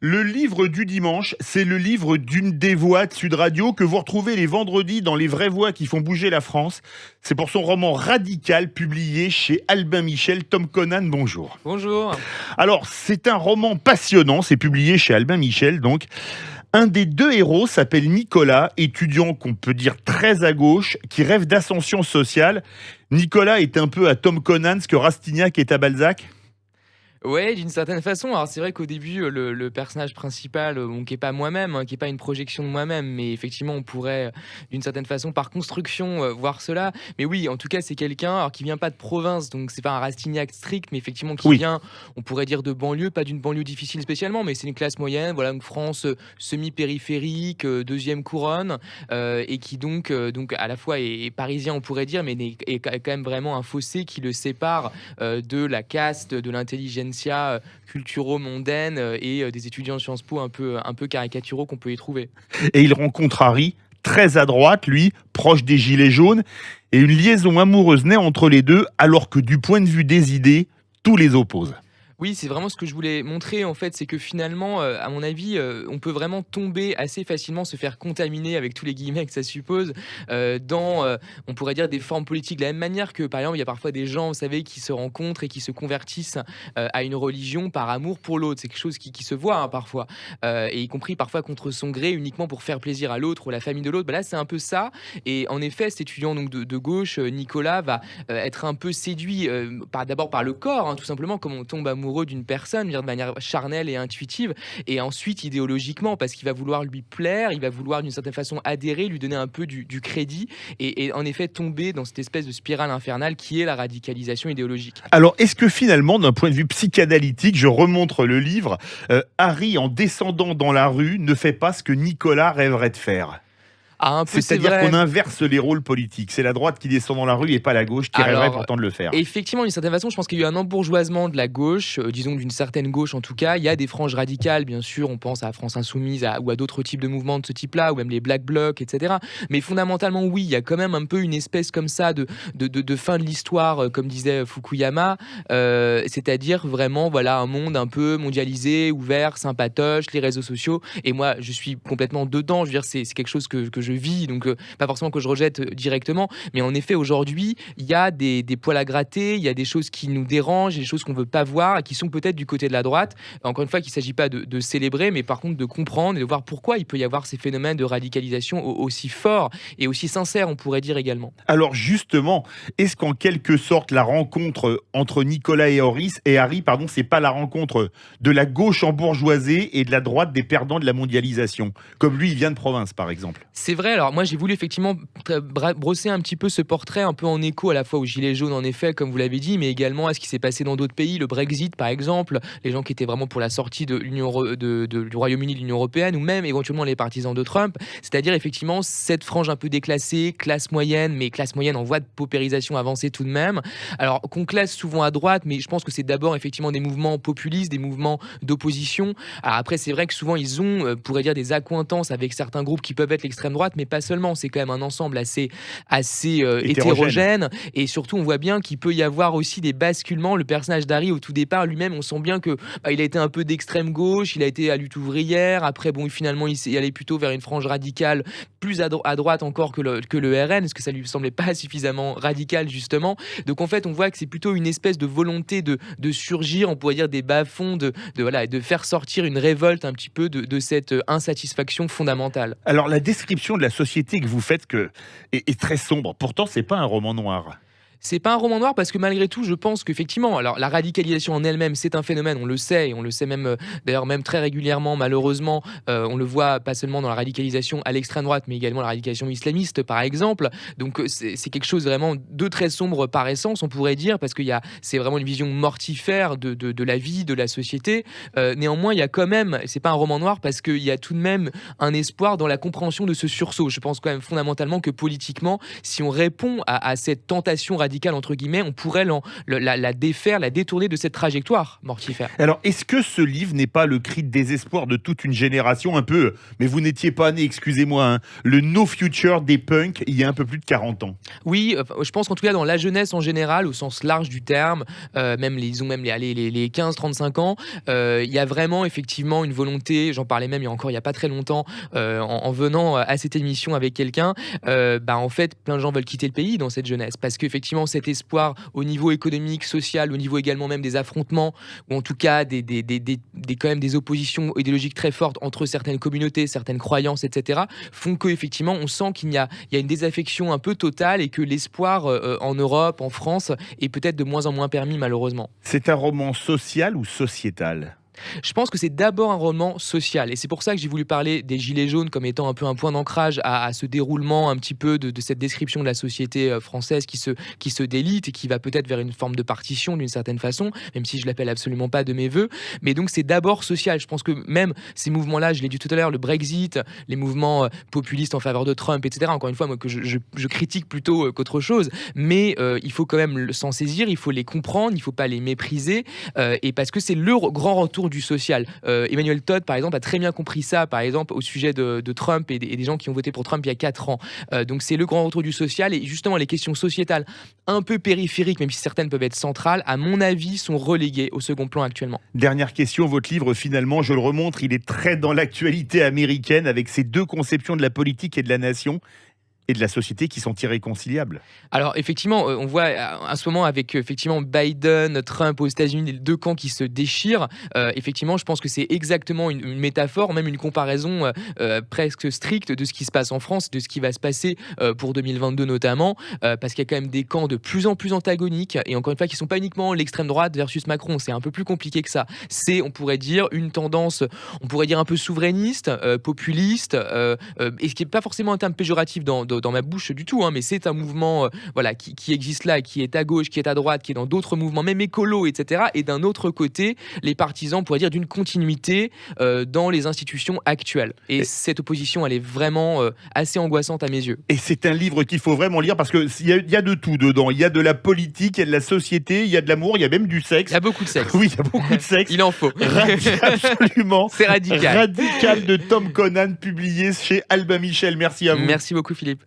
Le livre du dimanche, c'est le livre d'une des voix de Sud Radio que vous retrouvez les vendredis dans Les vraies voix qui font bouger la France. C'est pour son roman Radical publié chez Albin Michel. Tom Conan, bonjour. Bonjour. Alors, c'est un roman passionnant, c'est publié chez Albin Michel donc. Un des deux héros s'appelle Nicolas, étudiant qu'on peut dire très à gauche, qui rêve d'ascension sociale. Nicolas est un peu à Tom Conan ce que Rastignac est à Balzac. Ouais, d'une certaine façon. Alors c'est vrai qu'au début, le personnage principal, bon, qui est pas moi-même, hein, qui est pas une projection de moi-même, mais effectivement, on pourrait, d'une certaine façon, par construction, voir cela. Mais oui, en tout cas, c'est quelqu'un alors qui vient pas de province, donc c'est pas un Rastignac strict, mais effectivement qui Oui. vient, on pourrait dire de banlieue, pas d'une banlieue difficile spécialement, mais c'est une classe moyenne, voilà, une France, semi-périphérique, 2 couronne, et qui donc à la fois est parisien, on pourrait dire, mais est quand même vraiment un fossé qui le sépare de la caste, de l'intelligentsia culturo-mondaine et des étudiants de Sciences Po un peu caricaturaux qu'on peut y trouver. Et il rencontre Harry, très à droite, lui, proche des Gilets jaunes, et une liaison amoureuse naît entre les deux, alors que du point de vue des idées, tout les oppose. Oui, c'est vraiment ce que je voulais montrer en fait, c'est que finalement, à mon avis, on peut vraiment tomber assez facilement, se faire contaminer avec tous les guillemets que ça suppose, dans, on pourrait dire des formes politiques. De la même manière que, par exemple, il y a parfois des gens, vous savez, qui se rencontrent et qui se convertissent, à une religion par amour pour l'autre. C'est quelque chose qui se voit, hein, parfois, et y compris parfois contre son gré, uniquement pour faire plaisir à l'autre ou la famille de l'autre. Bah, là, c'est un peu ça et en effet, cet étudiant donc de gauche, Nicolas va, être un peu séduit, d'abord par le corps, hein, tout simplement, comme on tombe amoureux d'une personne, de manière charnelle et intuitive, et ensuite idéologiquement, parce qu'il va vouloir lui plaire, il va vouloir d'une certaine façon adhérer, lui donner un peu du crédit, et en effet tomber dans cette espèce de spirale infernale qui est la radicalisation idéologique. Alors, est-ce que finalement, d'un point de vue psychanalytique, je remontre le livre, Harry, en descendant dans la rue, ne fait pas ce que Nicolas rêverait de faire? Ah, un peu, c'est C'est-à-dire vrai. qu'on inverse les rôles politiques. C'est la droite qui descend dans la rue et pas la gauche qui rêverait Alors, pourtant de le faire. effectivement, d'une certaine façon, je pense qu'il y a eu un embourgeoisement de la gauche, disons d'une certaine gauche en tout cas. Il y a des franges radicales, bien sûr, on pense à France Insoumise ou à d'autres types de mouvements de ce type-là, ou même les Black Blocs, etc. Mais fondamentalement, oui, il y a quand même un peu une espèce comme ça de fin de l'histoire, comme disait Fukuyama, c'est-à-dire vraiment voilà, un monde un peu mondialisé, ouvert, sympatoche, les réseaux sociaux. Et moi, je suis complètement dedans, je veux dire, c'est quelque chose que je vis, donc pas forcément que je rejette directement, mais en effet, aujourd'hui, il y a des poils à gratter, il y a des choses qui nous dérangent, des choses qu'on ne veut pas voir et qui sont peut-être du côté de la droite. Encore une fois, qu'il ne s'agit pas de célébrer, mais par contre de comprendre et de voir pourquoi il peut y avoir ces phénomènes de radicalisation aussi forts et aussi sincères, on pourrait dire également. Alors justement, est-ce qu'en quelque sorte la rencontre entre Nicolas et Harry, pardon, c'est pas la rencontre de la gauche embourgeoisée et de la droite des perdants de la mondialisation, comme lui, il vient de province, par exemple. C'est vrai, alors moi j'ai voulu effectivement brosser un petit peu ce portrait un peu en écho à la fois aux Gilets jaunes en effet, comme vous l'avez dit, mais également à ce qui s'est passé dans d'autres pays, le Brexit par exemple, les gens qui étaient vraiment pour la sortie de du Royaume-Uni de l'Union Européenne, ou même éventuellement les partisans de Trump, c'est-à-dire effectivement cette frange un peu déclassée, classe moyenne, mais classe moyenne en voie de paupérisation avancée tout de même, alors qu'on classe souvent à droite, mais je pense que c'est d'abord effectivement des mouvements populistes, des mouvements d'opposition. Alors après c'est vrai que souvent ils ont, pourrait dire des accointances avec certains groupes qui peuvent être l'extrême droite, mais pas seulement, c'est quand même un ensemble assez Hétérogène. hétérogène, et surtout on voit bien qu'il peut y avoir aussi des basculements. Le personnage d'Harry au tout départ lui-même, on sent bien que il a été un peu d'extrême gauche, il a été à lutte ouvrière, après bon finalement il s'est allé plutôt vers une frange radicale plus à droite encore que le RN, parce que ça lui semblait pas suffisamment radical justement. Donc en fait on voit que c'est plutôt une espèce de volonté de surgir, on pourrait dire des bas-fonds, voilà, de faire sortir une révolte un petit peu de cette insatisfaction fondamentale. Alors la description de la société que vous faites est très sombre. Pourtant, c'est pas un roman noir. C'est pas un roman noir parce que malgré tout, je pense qu'effectivement, alors la radicalisation en elle-même, c'est un phénomène, on le sait, et on le sait même, d'ailleurs même très régulièrement, malheureusement, on le voit pas seulement dans la radicalisation à l'extrême droite, mais également la radicalisation islamiste, par exemple. Donc c'est quelque chose vraiment de très sombre par essence, on pourrait dire, parce c'est vraiment une vision mortifère de la vie, de la société. Néanmoins, il y a quand même, c'est pas un roman noir parce qu'il y a tout de même un espoir dans la compréhension de ce sursaut. Je pense quand même fondamentalement que politiquement, si on répond à cette tentation radicale radicale entre guillemets, on pourrait la défaire, la détourner de cette trajectoire mortifère. Alors, est-ce que ce livre n'est pas le cri de désespoir de toute une génération un peu, mais vous n'étiez pas né, excusez-moi, hein, le no future des punks il y a un peu plus de 40 ans? Oui, je pense qu'en tout cas dans la jeunesse en général, au sens large du terme, ils ont même les 15-35 ans, il y a vraiment effectivement une volonté, j'en parlais même il y a pas très longtemps, en venant à cette émission avec quelqu'un, en fait plein de gens veulent quitter le pays dans cette jeunesse parce qu'effectivement cet espoir au niveau économique, social, au niveau également même des affrontements ou en tout cas quand même des oppositions idéologiques très fortes entre certaines communautés, certaines croyances, etc., font qu'effectivement on sent il y a une désaffection un peu totale et que l'espoir en Europe, en France, est peut-être de moins en moins permis malheureusement. C'est un roman social ou sociétal? Je pense que c'est d'abord un roman social et c'est pour ça que j'ai voulu parler des Gilets jaunes comme étant un peu un point d'ancrage à ce déroulement un petit peu de cette description de la société française qui se délite et qui va peut-être vers une forme de partition d'une certaine façon, même si je l'appelle absolument pas de mes voeux. Mais donc c'est d'abord social. Je pense que même ces mouvements-là, je l'ai dit tout à l'heure, le Brexit, les mouvements populistes en faveur de Trump, etc. Encore une fois, moi que je critique plutôt qu'autre chose, mais il faut quand même s'en saisir, il faut les comprendre, il faut pas les mépriser et parce que c'est le grand retour du social. Emmanuel Todd, par exemple, a très bien compris ça, par exemple, au sujet de Trump et des gens qui ont voté pour Trump il y a 4 ans. Donc c'est le grand retour du social et justement les questions sociétales un peu périphériques, même si certaines peuvent être centrales, à mon avis, sont reléguées au second plan actuellement. Dernière question, votre livre, finalement, je le remontre, il est très dans l'actualité américaine avec ces deux conceptions de la politique et de la nation et de la société qui sont irréconciliables. Alors effectivement, on voit en ce moment avec effectivement Biden, Trump aux États-Unis, les deux camps qui se déchirent. Effectivement, je pense que c'est exactement une métaphore, même une comparaison presque stricte de ce qui se passe en France, de ce qui va se passer pour 2022 notamment, parce qu'il y a quand même des camps de plus en plus antagoniques et encore une fois qui sont pas uniquement l'extrême droite versus Macron, c'est un peu plus compliqué que ça. C'est, on pourrait dire, une tendance, on pourrait dire un peu souverainiste, populiste, et ce qui n'est pas forcément un terme péjoratif dans ma bouche du tout, hein, mais c'est un mouvement qui existe là, qui est à gauche, qui est à droite, qui est dans d'autres mouvements, même écolo, etc. Et d'un autre côté, les partisans, on pourrait dire, d'une continuité dans les institutions actuelles. Et cette opposition, elle est vraiment assez angoissante à mes yeux. Et c'est un livre qu'il faut vraiment lire parce qu'il y a de tout dedans. Il y a de la politique, il y a de la société, il y a de l'amour, il y a même du sexe. Il y a beaucoup de sexe. Oui, il y a beaucoup de sexe. Il en faut. Absolument. C'est radical. Radical de Tom Conan, publié chez Albin Michel. Merci à vous. Merci beaucoup, Philippe.